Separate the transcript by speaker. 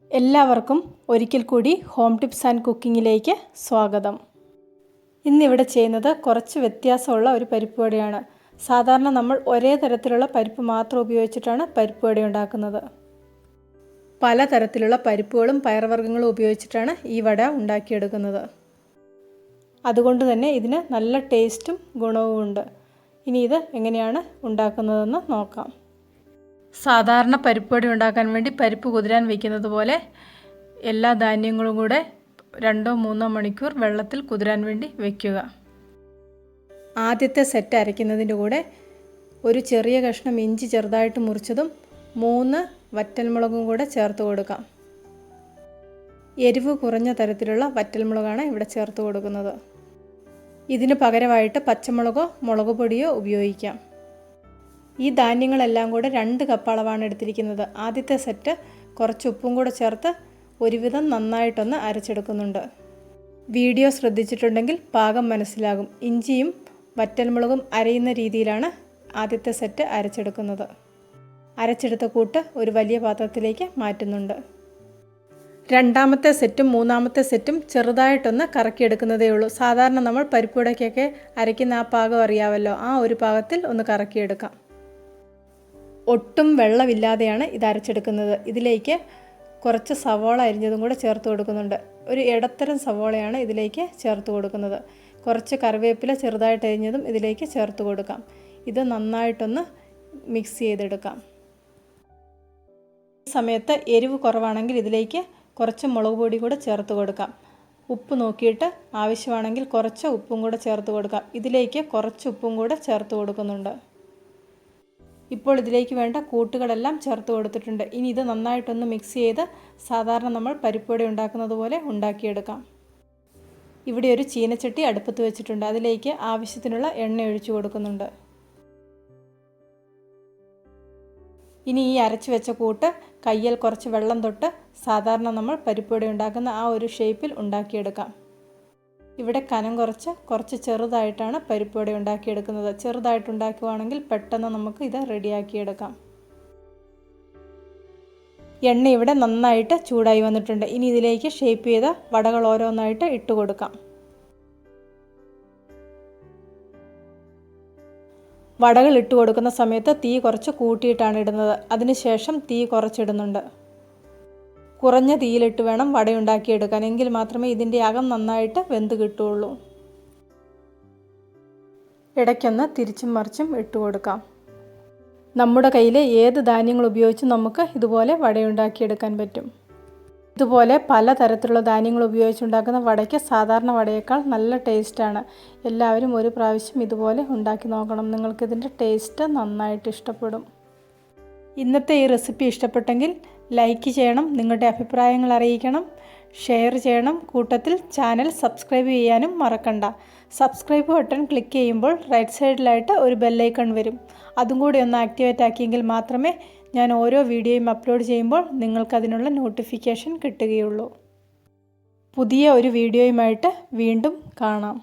Speaker 1: എല്ലാവർക്കും ഒരിക്കൽ കൂടി ഹോം ടിപ്സ് ആൻഡ് കുക്കിങ്ങിലേക്ക് സ്വാഗതം. ഇന്നിവിടെ ചെയ്യുന്നത് കുറച്ച് വ്യത്യാസമുള്ള ഒരു പരിപ്പ് വടയാണ്. സാധാരണ നമ്മൾ ഒരേ തരത്തിലുള്ള പരിപ്പ് മാത്രം ഉപയോഗിച്ചിട്ടാണ് പരിപ്പ് വട ഉണ്ടാക്കുന്നത്. പലതരത്തിലുള്ള പരിപ്പുകളും പയറുവർഗ്ഗങ്ങളും ഉപയോഗിച്ചിട്ടാണ് ഈ വട ഉണ്ടാക്കിയെടുക്കുന്നത്. അതുകൊണ്ട് തന്നെ ഇതിന് നല്ല ടേസ്റ്റും ഗുണവും ഉണ്ട്. ഇനി ഇത് എങ്ങനെയാണ് ഉണ്ടാക്കുന്നതെന്ന് നോക്കാം. സാധാരണ പരിപ്പ് വട ഉണ്ടാക്കാൻ വേണ്ടി പരിപ്പ് കുതിരാൻ വയ്ക്കുന്നത് പോലെ എല്ലാ ധാന്യങ്ങളും കൂടെ 2-3 മണിക്കൂർ വെള്ളത്തിൽ കുതിരാൻ വേണ്ടി വയ്ക്കുക. ആദ്യത്തെ സെറ്റ് അരയ്ക്കുന്നതിൻ്റെ കൂടെ ഒരു ചെറിയ കഷ്ണം ഇഞ്ചി ചെറുതായിട്ട് മുറിച്ചതും 3 വറ്റൽമുളകും കൂടെ ചേർത്ത് കൊടുക്കാം. എരിവ് കുറഞ്ഞ തരത്തിലുള്ള വറ്റൽമുളകാണ് ഇവിടെ ചേർത്ത് കൊടുക്കുന്നത്. ഇതിന് പകരമായിട്ട് പച്ചമുളകോ മുളക് പൊടിയോ ഉപയോഗിക്കാം. ഈ ധാന്യങ്ങളെല്ലാം കൂടെ 2 കപ്പ് അളവാണ് എടുത്തിരിക്കുന്നത്. ആദ്യത്തെ സെറ്റ് കുറച്ച് ഉപ്പും കൂടെ ചേർത്ത് ഒരുവിധം നന്നായിട്ടൊന്ന് അരച്ചെടുക്കുന്നുണ്ട്. വീഡിയോ ശ്രദ്ധിച്ചിട്ടുണ്ടെങ്കിൽ പാകം മനസ്സിലാകും. ഇഞ്ചിയും വറ്റൽമുളകും അരയുന്ന രീതിയിലാണ് ആദ്യത്തെ സെറ്റ് അരച്ചെടുക്കുന്നത്. അരച്ചെടുത്ത കൂട്ട് ഒരു വലിയ പാത്രത്തിലേക്ക് മാറ്റുന്നുണ്ട്. രണ്ടാമത്തെ സെറ്റും മൂന്നാമത്തെ സെറ്റും ചെറുതായിട്ടൊന്ന് കറക്കിയെടുക്കുന്നതേ ഉള്ളൂ. സാധാരണ നമ്മൾ പരിപ്പ് വടയ്ക്കൊക്കെ അരയ്ക്കുന്ന ആ പാകം അറിയാമല്ലോ, ആ ഒരു പാകത്തിൽ ഒന്ന് കറക്കിയെടുക്കാം. ഒട്ടും വെള്ളമില്ലാതെയാണ് ഇത് അരച്ചെടുക്കുന്നത്. ഇതിലേക്ക് കുറച്ച് സവോള അരിഞ്ഞതും കൂടെ ചേർത്ത് കൊടുക്കുന്നുണ്ട്. ഒരു ഇടത്തരം സവോളയാണ് ഇതിലേക്ക് ചേർത്ത് കൊടുക്കുന്നത്. കുറച്ച് കറിവേപ്പില ചെറുതായിട്ട് അരിഞ്ഞതും ഇതിലേക്ക് ചേർത്ത് കൊടുക്കാം. ഇത് നന്നായിട്ടൊന്ന് മിക്സ് ചെയ്തെടുക്കാം. ഈ സമയത്ത് എരിവ് കുറവാണെങ്കിൽ ഇതിലേക്ക് കുറച്ച് മുളക് പൊടി കൂടെ ചേർത്ത് കൊടുക്കാം. ഉപ്പ് നോക്കിയിട്ട് ആവശ്യമാണെങ്കിൽ കുറച്ച് ഉപ്പും കൂടെ ചേർത്ത് കൊടുക്കാം. ഇതിലേക്ക് കുറച്ച് ഉപ്പും കൂടെ ചേർത്ത് കൊടുക്കുന്നുണ്ട്. ഇപ്പോൾ ഇതിലേക്ക് വേണ്ട കൂട്ടുകളെല്ലാം ചേർത്ത് കൊടുത്തിട്ടുണ്ട്. ഇനി ഇത് നന്നായിട്ടൊന്ന് മിക്സ് ചെയ്ത് സാധാരണ നമ്മൾ പരിപ്പ് വട ഉണ്ടാക്കുന്നത് പോലെ ഉണ്ടാക്കിയെടുക്കാം. ഇവിടെ ഒരു ചീനച്ചട്ടി അടുപ്പത്ത് വെച്ചിട്ടുണ്ട്. അതിലേക്ക് ആവശ്യത്തിനുള്ള എണ്ണ ഒഴിച്ചു കൊടുക്കുന്നുണ്ട്. ഇനി ഈ അരച്ച് വെച്ച കൂട്ട് കയ്യിൽ കുറച്ച് വെള്ളം തൊട്ട് സാധാരണ നമ്മൾ പരിപ്പ് വട ഉണ്ടാക്കുന്ന ആ ഒരു ഷേപ്പിൽ ഉണ്ടാക്കിയെടുക്കാം. ഇവിടെ കനം കുറച്ച് ചെറുതായിട്ടാണ് പരിപ്പ് വട ഉണ്ടാക്കിയെടുക്കുന്നത്. ചെറുതായിട്ട് ഉണ്ടാക്കുകയാണെങ്കിൽ പെട്ടെന്ന് നമുക്ക് ഇത് റെഡിയാക്കിയെടുക്കാം. എണ്ണ ഇവിടെ നന്നായിട്ട് ചൂടായി വന്നിട്ടുണ്ട്. ഇനി ഇതിലേക്ക് ഷേപ്പ് ചെയ്ത വടകൾ ഓരോന്നായിട്ട് ഇട്ട് കൊടുക്കാം. വടകൾ ഇട്ട് കൊടുക്കുന്ന സമയത്ത് തീ കുറച്ച് കൂട്ടിയിട്ടാണ് ഇടുന്നത്. അതിനുശേഷം തീ കുറച്ചിടുന്നുണ്ട്. കുറഞ്ഞ തീയിലിട്ട് വേണം വടയുണ്ടാക്കിയെടുക്കാൻ. എങ്കിൽ മാത്രമേ ഇതിൻ്റെ അകം നന്നായിട്ട് വെന്ത് കിട്ടുകയുള്ളൂ. ഇടയ്ക്കൊന്ന് തിരിച്ചും മറിച്ചും ഇട്ട് കൊടുക്കാം. നമ്മുടെ കയ്യിൽ ഏത് ധാന്യങ്ങൾ ഉപയോഗിച്ച് നമുക്ക് ഇതുപോലെ വടയുണ്ടാക്കിയെടുക്കാൻ പറ്റും. ഇതുപോലെ പലതരത്തിലുള്ള ധാന്യങ്ങൾ ഉപയോഗിച്ചുണ്ടാക്കുന്ന വടയ്ക്ക് സാധാരണ വടയേക്കാൾ നല്ല ടേസ്റ്റാണ്. എല്ലാവരും ഒരു പ്രാവശ്യം ഇതുപോലെ ഉണ്ടാക്കി നോക്കണം. നിങ്ങൾക്കിതിൻ്റെ ടേസ്റ്റ് നന്നായിട്ട് ഇഷ്ടപ്പെടും. ഇന്നത്തെ ഈ റെസിപ്പി ഇഷ്ടപ്പെട്ടെങ്കിൽ ലൈക്ക് ചെയ്യണം, നിങ്ങളുടെ അഭിപ്രായങ്ങൾ അറിയിക്കണം, ഷെയർ ചെയ്യണം. കൂട്ടത്തിൽ ചാനൽ സബ്സ്ക്രൈബ് ചെയ്യാനും മറക്കണ്ട. സബ്സ്ക്രൈബ് ബട്ടൺ ക്ലിക്ക് ചെയ്യുമ്പോൾ റൈറ്റ് സൈഡിലായിട്ട് ഒരു ബെല്ലൈക്കൺ വരും. അതും കൂടി ഒന്ന് ആക്ടിവേറ്റ് ആക്കിയെങ്കിൽ മാത്രമേ ഞാൻ ഓരോ വീഡിയോയും അപ്ലോഡ് ചെയ്യുമ്പോൾ നിങ്ങൾക്കതിനുള്ള നോട്ടിഫിക്കേഷൻ കിട്ടുകയുള്ളൂ. പുതിയ ഒരു വീഡിയോയുമായിട്ട് വീണ്ടും കാണാം.